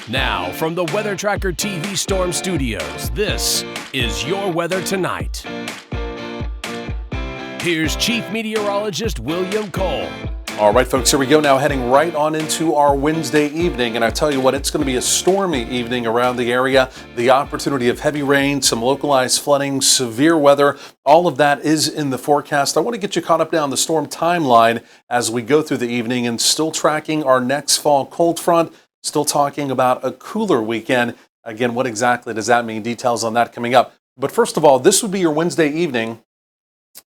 Now, from the Weather Tracker TV Storm Studios, this is your weather tonight. Here's Chief Meteorologist William Cole. All right, folks, here we go now, heading right on into our Wednesday evening. And I tell you what, it's going to be a stormy evening around the area. The opportunity of heavy rain, some localized flooding, severe weather, all of that is in the forecast. I want to get you caught up now on the storm timeline as we go through the evening and still tracking our next fall cold front. Still talking about a cooler weekend. Again, what exactly does that mean? Details on that coming up. But first of all, this would be your Wednesday evening.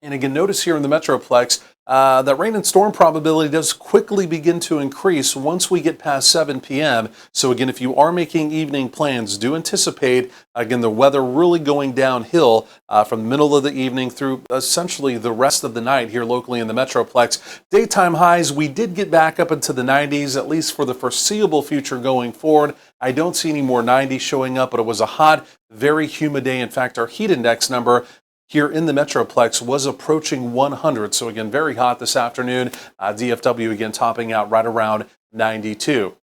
And again, notice here in the Metroplex that rain and storm probability does quickly begin to increase once we get past 7 p.m. So again, if you are making evening plans, do anticipate, again, the weather really going downhill from the middle of the evening through essentially the rest of the night here locally in the Metroplex. Daytime highs, we did get back up into the 90s, at least for the foreseeable future going forward. I don't see any more 90s showing up, but it was a hot, very humid day. In fact, our heat index number here in the Metroplex was approaching 100. So again, very hot this afternoon. DFW again topping out right around 92.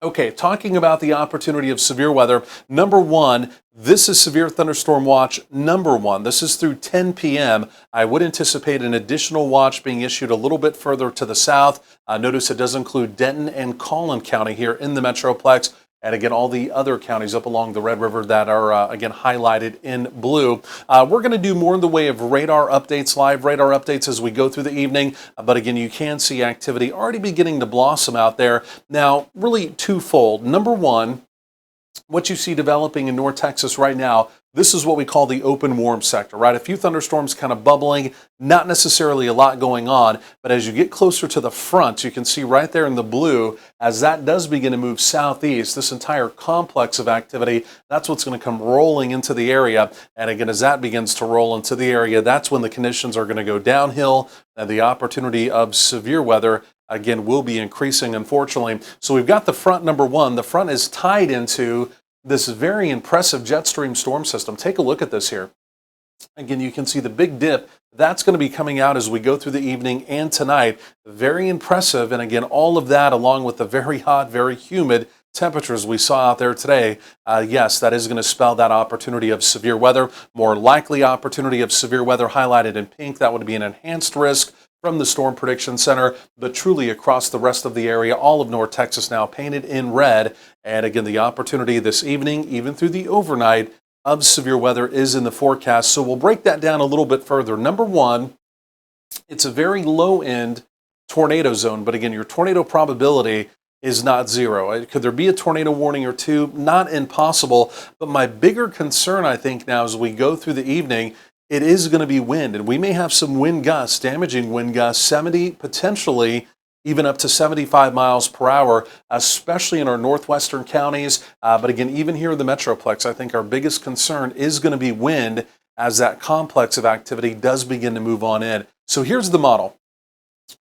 Okay, talking about the opportunity of severe weather. Number one, this is severe thunderstorm watch number one. This is through 10 p.m. I would anticipate an additional watch being issued a little bit further to the south. Notice it does include Denton and Collin County here in the Metroplex. And again, all the other counties up along the Red River that are, again, highlighted in blue. We're going to do more in the way of radar updates, live radar updates as we go through the evening. But again, you can see activity already beginning to blossom out there. Now, really twofold. Number one, what you see developing in North Texas right now, this is what we call the open warm sector, right? A few thunderstorms kind of bubbling, not necessarily a lot going on, but as you get closer to the front, you can see right there in the blue, as that does begin to move southeast, this entire complex of activity, that's what's going to come rolling into the area. And again, as that begins to roll into the area, that's when the conditions are going to go downhill and the opportunity of severe weather again will be increasing, unfortunately. So we've got the front number one. The front is tied into this very impressive jet stream storm system. Take a look at this here. Again, you can see the big dip. That's going to be coming out as we go through the evening and tonight. Very impressive. And again, all of that along with the very hot, very humid temperatures we saw out there today, yes, that is going to spell that opportunity of severe weather. More likely opportunity of severe weather highlighted in pink. That would be an enhanced risk from the Storm Prediction Center, but truly across the rest of the area, all of North Texas now painted in red. And again, the opportunity this evening, even through the overnight, of severe weather is in the forecast. So we'll break that down a little bit further. Number one, it's a very low-end tornado zone, but again, your tornado probability is not zero. Could there be a tornado warning or two? Not impossible, but my bigger concern, I think, now as we go through the evening, it is going to be wind, and we may have some wind gusts, damaging wind gusts, 70, potentially even up to 75 miles per hour, especially in our northwestern counties. But again, even here in the Metroplex, I think our biggest concern is going to be wind as that complex of activity does begin to move on in. So here's the model.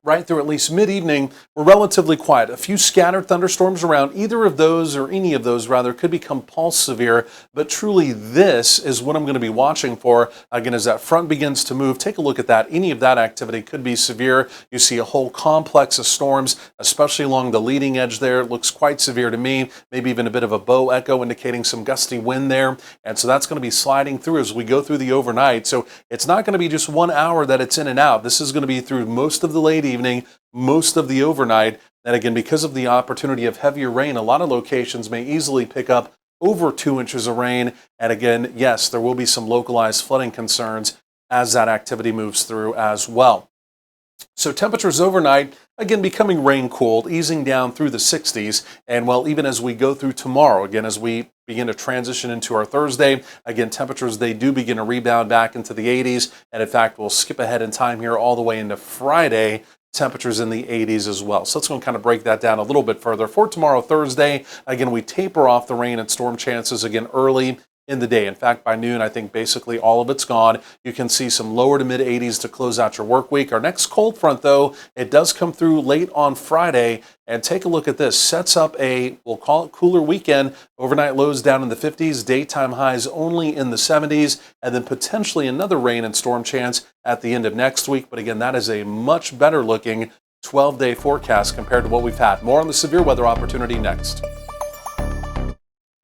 Right through at least mid-evening, we're relatively quiet. A few scattered thunderstorms around. Either of those, or any of those rather, could become pulse severe. But truly, this is what I'm going to be watching for. Again, as that front begins to move, take a look at that. Any of that activity could be severe. You see a whole complex of storms, especially along the leading edge there. It looks quite severe to me. Maybe even a bit of a bow echo indicating some gusty wind there. And so that's going to be sliding through as we go through the overnight. So it's not going to be just 1 hour that it's in and out. This is going to be through most of the late evening, most of the overnight. And again, because of the opportunity of heavier rain, a lot of locations may easily pick up over 2 inches of rain. And again, yes, there will be some localized flooding concerns as that activity moves through as well. So temperatures overnight, again, becoming rain cooled, easing down through the 60s. And well, even as we go through tomorrow, again, as we begin to transition into our Thursday, again, temperatures, they do begin to rebound back into the 80s. And in fact, we'll skip ahead in time here all the way into Friday, temperatures in the 80s as well. So let's go and kind of break that down a little bit further. For tomorrow, Thursday, again, we taper off the rain and storm chances again early in the day. In fact, by noon, I think basically all of it's gone. You can see some lower to mid 80s to close out your work week. Our next cold front, though, it does come through late on Friday. And take a look at this. Sets up a, we'll call it cooler weekend. Overnight lows down in the 50s, daytime highs only in the 70s, and then potentially another rain and storm chance at the end of next week. But again, that is a much better looking 12-day forecast compared to what we've had. More on the severe weather opportunity next.